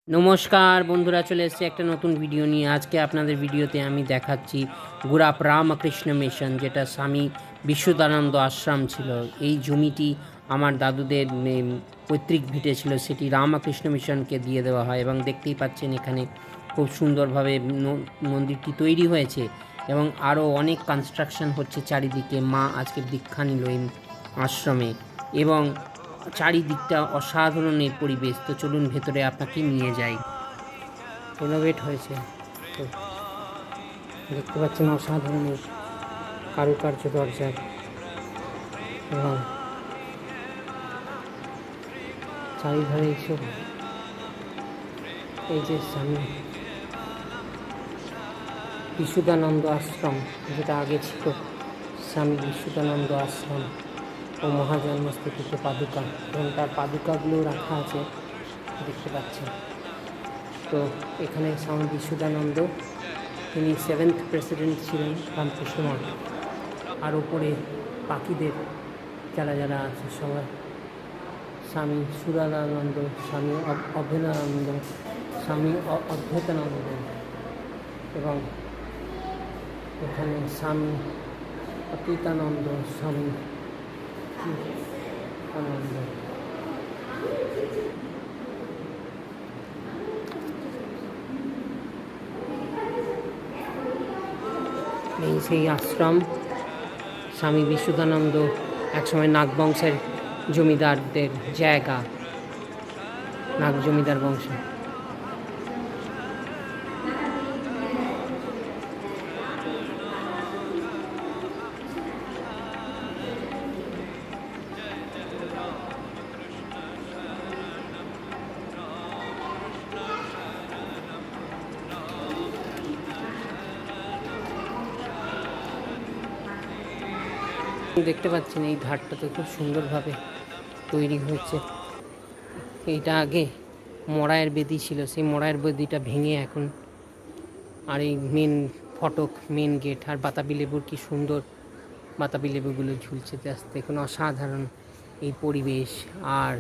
নমস্কার বন্ধুরা, চলে এসেছে একটা নতুন ভিডিও নিয়ে। আজকে আপনাদের ভিডিওতে আমি দেখাচ্ছি গুরাপ রামকৃষ্ণ মিশন, যেটা স্বামী বিশুদ্ধানন্দ আশ্রম ছিল। এই জমিটি আমার দাদুদের পৈতৃক ভিটে ছিল, সেটি রামকৃষ্ণ মিশনকে দিয়ে দেওয়া হয়। এবং দেখতেই পাচ্ছেন এখানে খুব সুন্দরভাবে মন্দিরটি তৈরি হয়েছে এবং আরও অনেক কনস্ট্রাকশন হচ্ছে চারিদিকে। মা আজকে দীক্ষা নিল এই আশ্রমে এবং চারিদিকটা অসাধারণের পরিবেশ। তো চলুন ভেতরে আপনাকে নিয়ে যাই। রেনোভেট হয়েছে, তো দেখতে পাচ্ছেন অসাধারণের কারুকার্য দরজার এবং চারিধারে এইসব। এই যে স্বামী বিশুদ্ধানন্দ আশ্রম, যেটা আগে ছিল স্বামী বিশুদ্ধানন্দ আশ্রম ও মহাজন্মস্থিতিতে পাদুকা, এবং তার পাদুকাগুলো রাখা আছে দেখতে পাচ্ছেন। তো এখানে স্বামী বিশুদ্ধানন্দ, তিনি 7th প্রেসিডেন্ট ছিলেন রামকৃষ্ণ মঠ। আর উপরে পাখিদের যারা যারা আছে সবাই স্বামী সুরানন্দ, স্বামী অভেদানন্দ, স্বামী অদ্বৈতানন্দ, এবং এখানে স্বামী অদ্বৈতানন্দ, স্বামী আনন্দ। এই সেই আশ্রম। স্বামী বিশুদ্ধানন্দ একসময় নাগবংশের জমিদারদের জায়গা, নাগ জমিদার বংশ। দেখতে পাচ্ছেন এই ধারটাতে খুব সুন্দরভাবে তৈরি হয়েছে। এইটা আগে মড়াইয়ের বেদি ছিল, সেই মড়াইয়ের বেদিটা ভেঙে এখন আর এই মেন ফটক, মেন গেট, আর বাতাবি লেবুর কি সুন্দর বাতাবি লেবুগুলো ঝুলছে। দেখুন অসাধারণ এই পরিবেশ। আর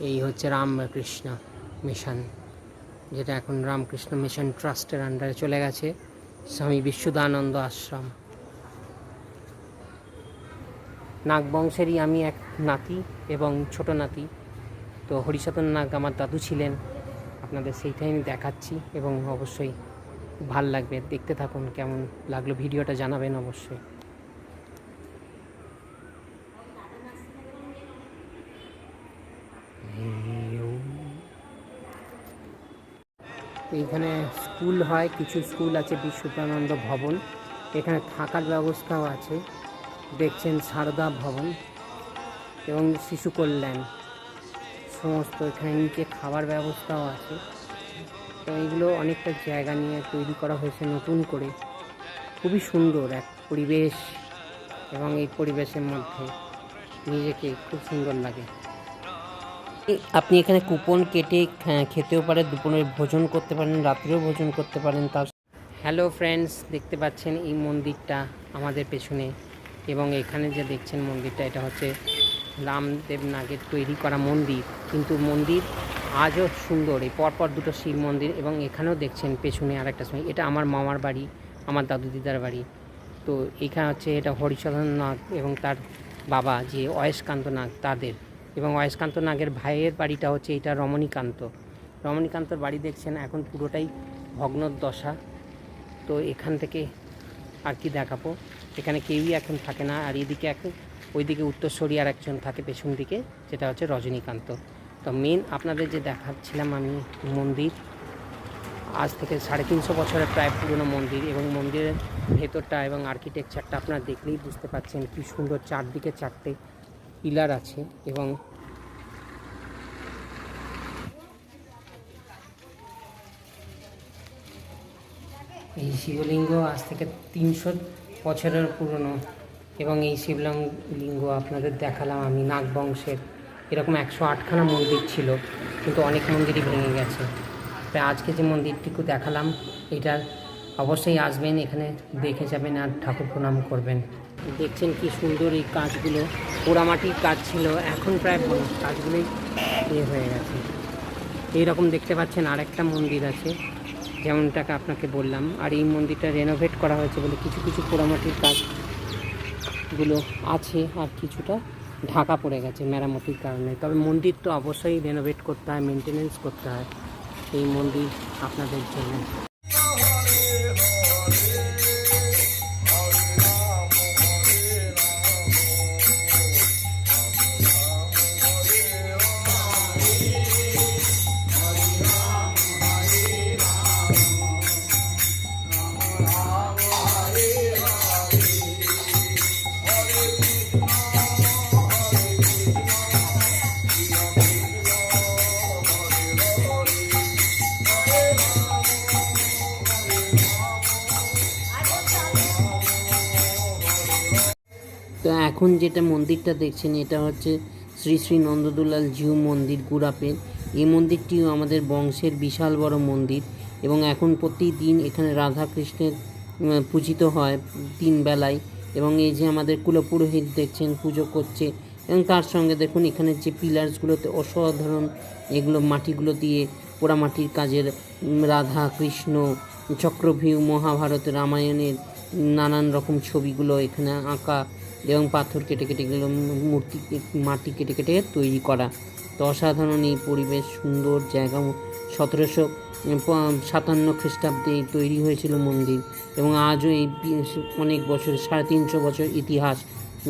এই হচ্ছে রামকৃষ্ণ মিশন, যেটা এখন রামকৃষ্ণ মিশন ট্রাস্টের আন্ডারে চলে গেছে, স্বামী বিশুদ্ধানন্দ আশ্রম। নাগবংশেরই আমি এক নাতি এবং ছোট নাতি। তো হরিসাধন নাগ আমার দাদু ছিলেন, আপনাদের সেইটাই আমি দেখাচ্ছি এবং অবশ্যই ভাল লাগবে, দেখতে থাকুন। কেমন লাগলো ভিডিওটা জানাবেন অবশ্যই। এইখানে স্কুল হয়, কিছু স্কুল আছে, বিশুদ্ধানন্দ ভবন, এখানে থাকার ব্যবস্থাও আছে, দেখছেন সারদা ভবন এবং শিশু কল্যাণ সমস্ত। এখানে নিচে খাবার ব্যবস্থাও আছে। তো এইগুলো অনেকটা জায়গা নিয়ে তৈরি করা হয়েছে নতুন করে, খুবই সুন্দর এক পরিবেশ এবং এই পরিবেশের মধ্যে নিজেকে খুব সুন্দর লাগে। আপনি এখানে কুপন কেটে খেতেও পারেন, দুপুরে ভোজন করতে পারেন, রাত্রেও ভোজন করতে পারেন। তার হ্যালো ফ্রেন্ডস, দেখতে পাচ্ছেন এই মন্দিরটা আমাদের পেছনে, এবং এখানে যে দেখছেন মন্দিরটা, এটা হচ্ছে রামদেব নাগের তৈরি করা মন্দির। কিন্তু মন্দির আজও সুন্দর, এই পরপর দুটো শিব মন্দির। এবং এখানেও দেখছেন পেছনে আর একটা সময়, এটা আমার মামার বাড়ি, আমার দাদু দিদার বাড়ি। তো এখানে হচ্ছে এটা হরিসাধন নাগ এবং তার বাবা যে অয়েশকান্ত নাগ তাদের, এবং অয়েশকান্ত নাগের ভাইয়ের বাড়িটা হচ্ছে এটা রমণীকান্তর বাড়ি। দেখছেন এখন পুরোটাই ভগ্নদশা। তো এখান থেকে আর কি দেখাবো, এখানে কেউই এখন থাকে না। আর এদিকে এখন ওইদিকে উত্তরস্বরী আর একজন থাকে পেছন দিকে, যেটা হচ্ছে রজনীকান্ত। তো মেন আপনাদের যে দেখাচ্ছিলাম আমি মন্দির, আজ থেকে 350 বছরের প্রায় পুরনো মন্দির, এবং মন্দিরের ভেতরটা এবং আর্কিটেকচারটা আপনারা দেখলেই বুঝতে পারছেন কি সুন্দর। চারদিকে 4টে পিলার আছে, এবং এই শিবলিঙ্গ আজ থেকে 300 বছরের পুরনো। এবং এই শিবলিঙ্গ আপনাদের দেখালাম আমি নাগবংশের। এরকম 108খানা মন্দির ছিল, কিন্তু অনেক মন্দিরই ভেঙে গেছে। তাই আজকে যে মন্দিরটুকু দেখালাম, এটার অবশ্যই আসবেন, এখানে দেখে যাবেন আর ঠাকুর প্রণাম করবেন। দেখছেন কি সুন্দর এই কাজগুলো, পোড়ামাটির কাজ ছিল, এখন প্রায় কাজগুলোই হয়ে গেছে। এইরকম দেখতে পাচ্ছেন আরেকটা মন্দির আছে, যেমনটাকে আপনাকে বললাম। আর এই মন্দিরটা রেনোভেট করা হয়েছে বলে কিছু কিছু পোড়ামাটির কাজগুলো আছে, আর কিছুটা ঢাকা পড়ে গেছে মেরামতির কারণে। তবে মন্দির তো অবশ্যই রেনোভেট করতে হয়, মেনটেনেন্স করতে হয় এই মন্দির আপনাদের জন্য। তো এখন যেটা মন্দিরটা দেখছেন এটা হচ্ছে শ্রী শ্রী নন্দদুলাল জিউ মন্দির গুড়াপের। এই মন্দিরটিও আমাদের বংশের বিশাল বড় মন্দির, এবং এখন প্রতিদিন এখানে রাধা কৃষ্ণের পূজিত হয় 3 বেলায়। এবং এই যে আমাদের কুলপুরোহিত দেখছেন পুজো করছে, এবং তার সঙ্গে দেখুন এখানে যে পিলার্সগুলোতে অসাধারণ এগুলো মাটিগুলো দিয়ে পোড়ামাটির কাজের রাধা কৃষ্ণ চক্রভিউ মহাভারত রামায়ণের নানান রকম ছবিগুলো এখানে আঁকা, এবং পাথর কেটে কেটে এগুলো মূর্তি মাটি কেটে কেটে তৈরি করা। তো অসাধারণ এই পরিবেশ, সুন্দর জায়গা। 1757 খ্রিস্টাব্দে তৈরি হয়েছিল মন্দির, এবং আজও এই অনেক বছর 350 বছর ইতিহাস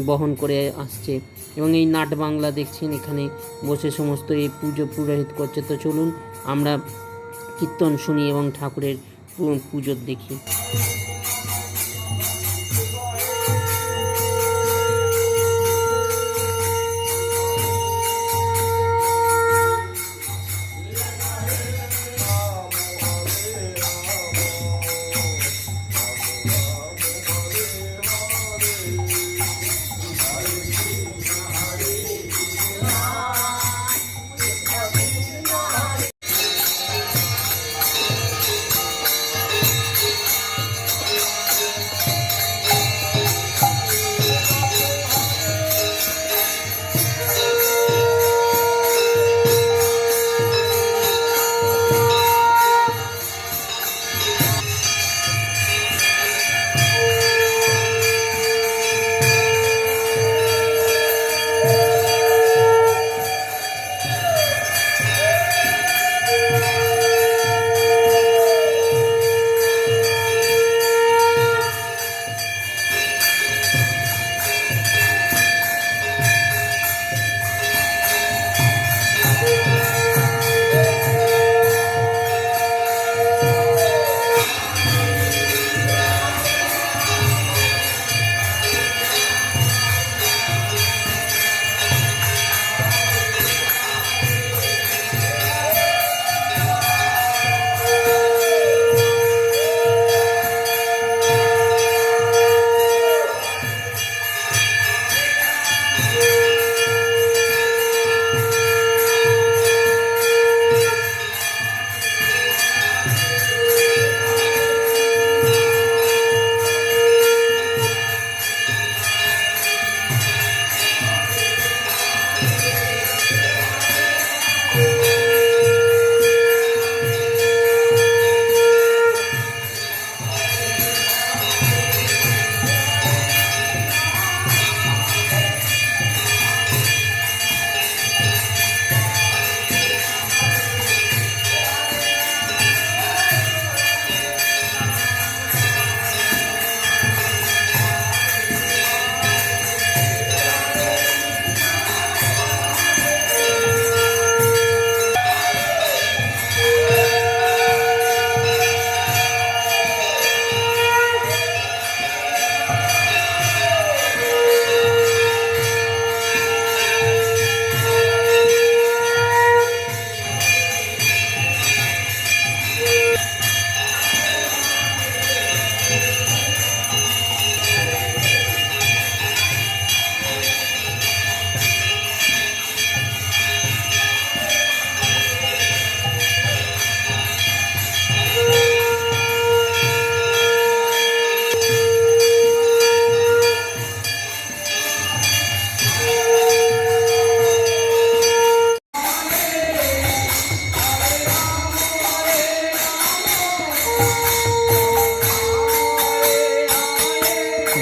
বহন করে আসছে। এবং এই নাট বাংলা দেখছেন এখানে বসে সমস্ত এই পুরোহিত করছে। তো চলুন আমরা কীর্তন শুনি এবং ঠাকুরের পুজো দেখি।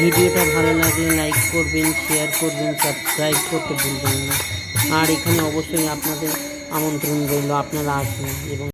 ভিডিওটা ভালো লাগলে লাইক করবেন, শেয়ার করবেন, সাবস্ক্রাইব করতে ভুলবেন না। আর এখানে অবশ্যই আপনাদের আমন্ত্রণ রইল, আপনারা আসুন এবং